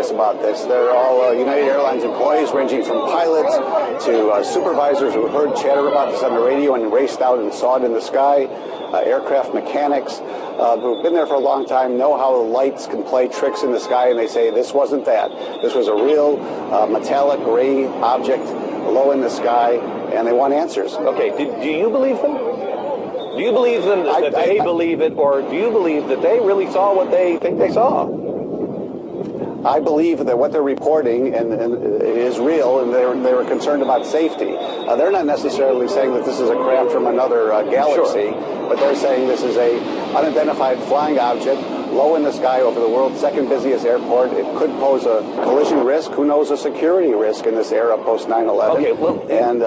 curious about this. They're all United Airlines employees, ranging from pilots to supervisors who heard chatter about this on the radio and raced out and saw it in the sky, aircraft mechanics who've been there for a long time, know how the lights can play tricks in the sky, and they say this wasn't that. This was a real metallic gray object low in the sky, and they want answers. Okay, do you believe them? Do you believe them that they believe it, or do you believe that they really saw what they think they saw? I believe that what they're reporting and is real, and they were concerned about safety. They're not necessarily saying that this is a craft from another galaxy, but they're saying this is a unidentified flying object low in the sky over the world's second busiest airport. It could pose a collision risk. Who knows, a security risk in this era post 9/11. Okay, well, and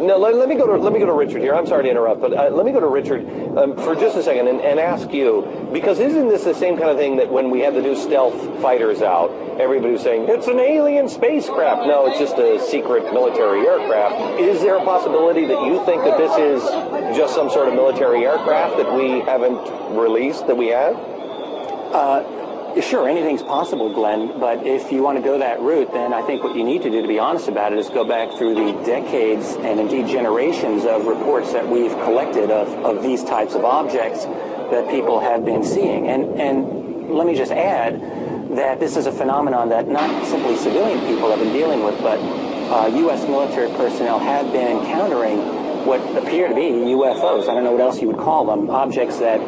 No, let me go to Richard here. I'm sorry to interrupt, but let me go to Richard for just a second and ask you, because isn't this the same kind of thing that when we had the new stealth fighters out, everybody was saying, it's an alien spacecraft. No, it's just a secret military aircraft. Is there a possibility that you think that this is just some sort of military aircraft that we haven't released, that we have? Sure, anything's possible, Glenn, but if you want to go that route, then I think what you need to do, to be honest about it, is go back through the decades and indeed generations of reports that we've collected of these types of objects that people have been seeing. And let me just add that this is a phenomenon that not simply civilian people have been dealing with, but U.S. military personnel have been encountering what appear to be UFOs. I don't know what else you would call them, objects that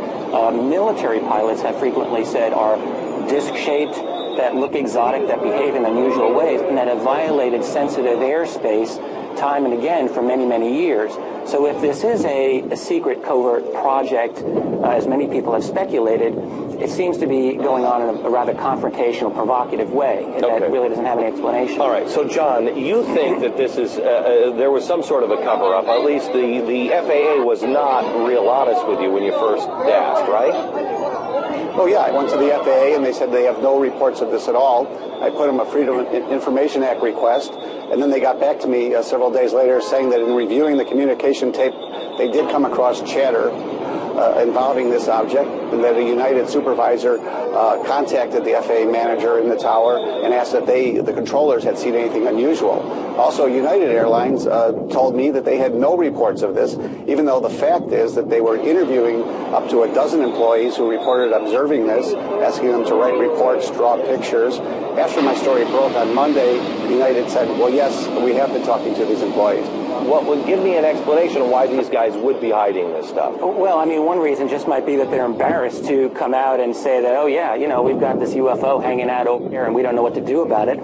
military pilots have frequently said are disc-shaped, that look exotic, that behave in unusual ways, and that have violated sensitive airspace time and again for many, many years. So if this is a secret covert project, as many people have speculated, it seems to be going on in a rather confrontational, provocative way. That really doesn't have any explanation. All right. So, John, you think that this is, there was some sort of a cover-up. At least the FAA was not real honest with you when you first asked, right? Oh, yeah, I went to the FAA, and they said they have no reports of this at all. I put them a Freedom of Information Act request, and then they got back to me several days later saying that in reviewing the communication tape, they did come across chatter involving this object, and that a United supervisor contacted the FAA manager in the tower and asked that the controllers had seen anything unusual. Also, United Airlines told me that they had no reports of this, even though the fact is that they were interviewing up to a dozen employees who reported observing this, asking them to write reports, draw pictures. After my story broke on Monday, United said, well, yes, we have been talking to these employees. What would give me an explanation of why these guys would be hiding this stuff? Well, I mean, one reason just might be that they're embarrassed to come out and say that, oh, yeah, you know, we've got this UFO hanging out over here and we don't know what to do about it.